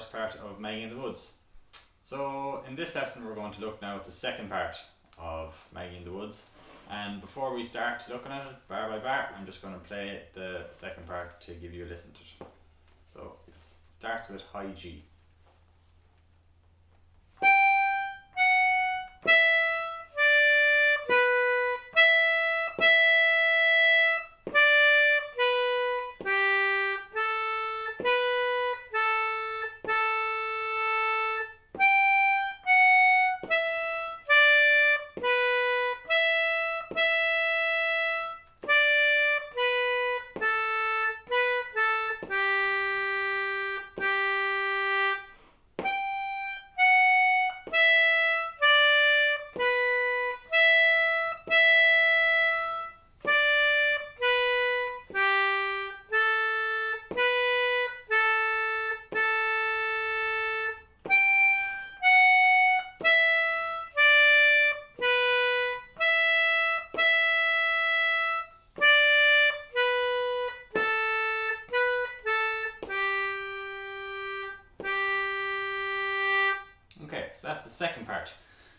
first part of Maggie in the Woods. So in this lesson we're going to look now at the second part of Maggie in the Woods, and before we start looking at it bar by bar, I'm just going to play the second part to give you a listen to it. So it starts with high G. Okay, so that's the second part.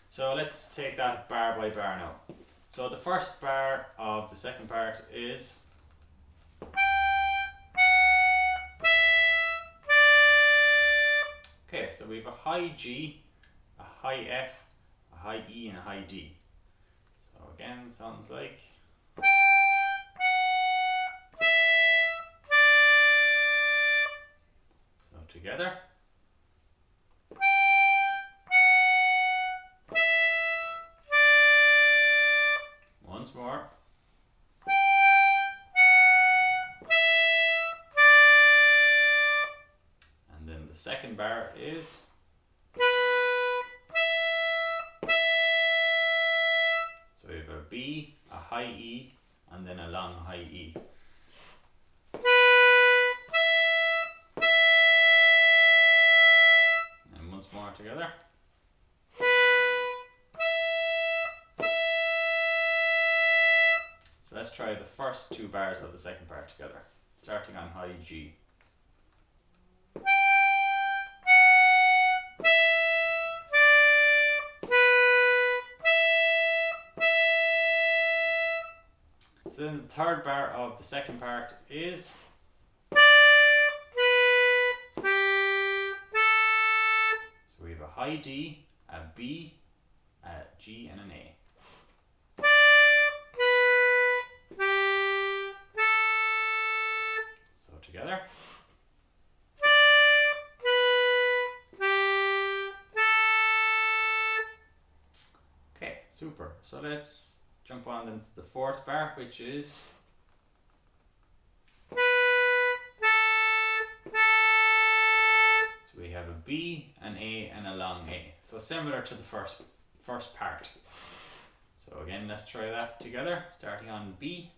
So let's take that bar by bar now. So the first bar of the second part is okay, so we have a high G, a high F, a high E and a high D. So again, it sounds like so together. Once more. And then the second bar is so we have a B, a high E, and then a long high E. And once more together. So let's try the first two bars of the second part together, starting on high G. So then the third bar of the second part is so we have a high D, a B, a G and an A. So together. Okay, super. So let's jump on into the fourth bar, which is so we have a B, an A and a long A. So similar to the first part. So again, let's try that together, starting on B.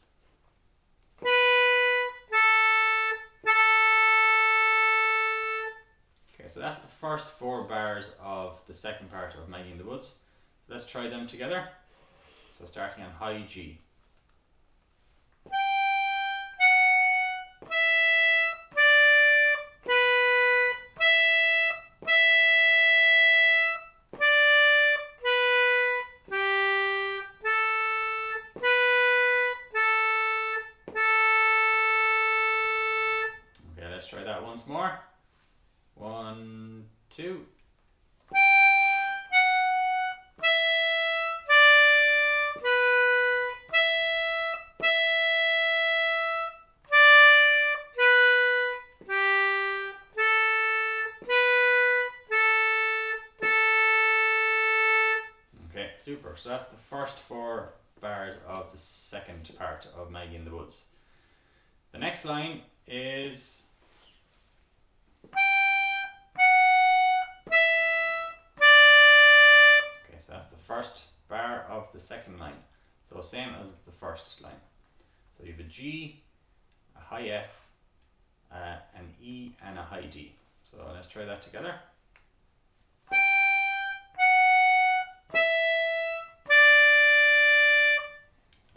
Okay, so that's the first four bars of the second part of Maggie in the Woods. So let's try them together. So starting on high G. Okay, let's try that once more. 1, 2. Okay, super. So that's the first four bars of the second part of Maggie in the Woods. The next line is so that's the first bar of the second line. So same as the first line. So you have a G, a high F, an E and a high D. So let's try that together.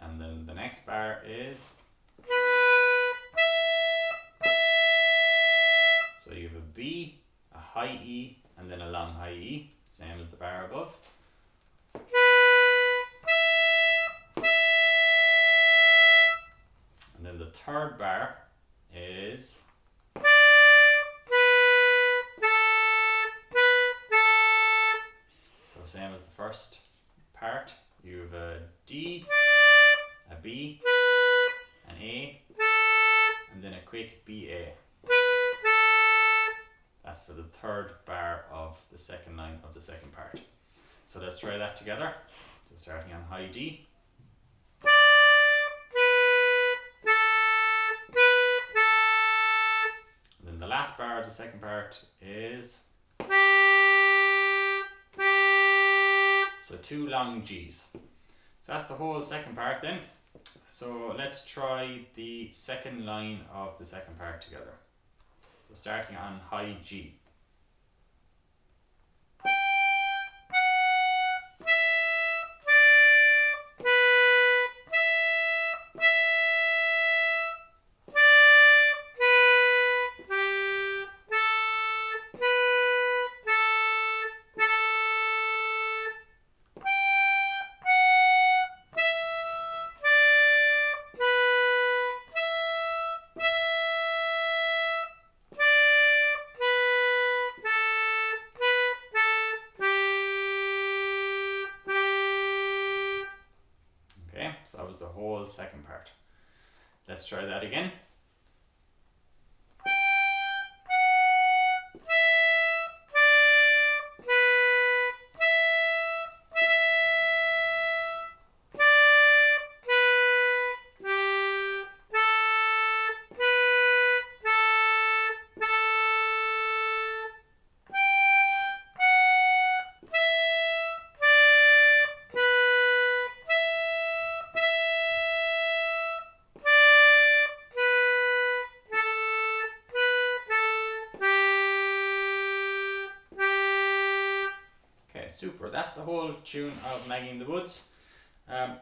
And then the next bar is so you have a B, a high high E and then a long high E, same as the bar above. And then the third bar is so same as the first part. You have a D, a B, an A, and then a quick BA. That's for the third bar of the second line of the second part. So let's try that together. So starting on high D. And then the last bar of the second part is so two long G's. So that's the whole second part then. So let's try the second line of the second part together. So starting on high G. So that was the whole second part. Let's try that again. Super, that's the whole tune of Maggie in the Woods.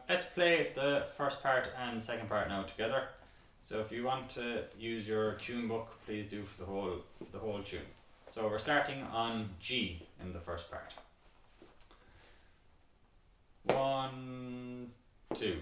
Let's play the first part and second part now together. So if you want to use your tune book, please do for the whole tune. So we're starting on G in the first part. 1, 2.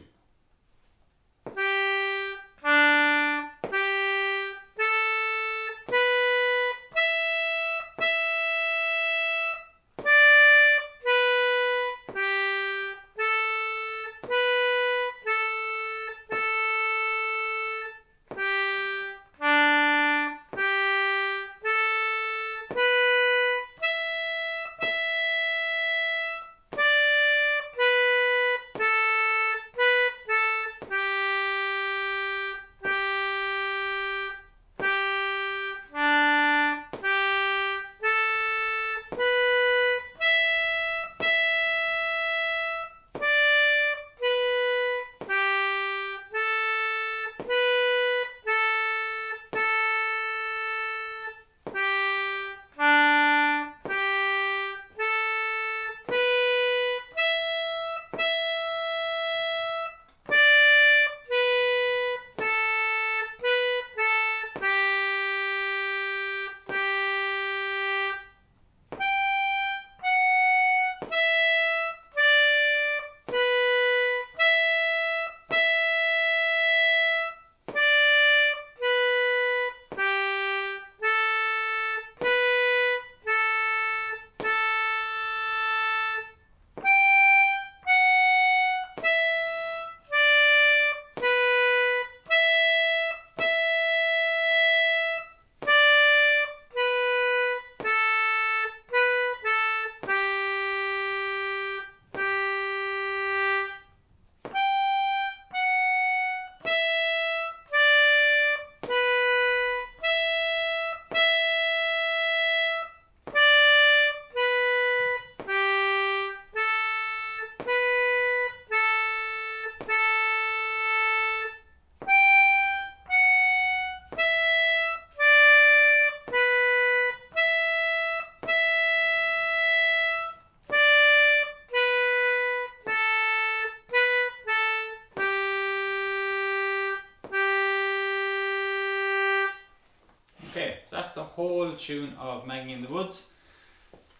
Okay, so that's the whole tune of Maggie in the Woods.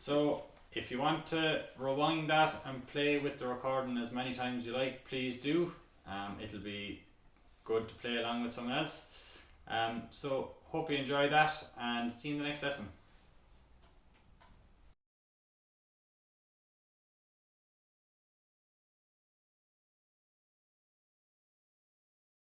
So if you want to rewind that and play with the recording as many times as you like, please do. It'll be good to play along with someone else. So hope you enjoy that, and see you in the next lesson.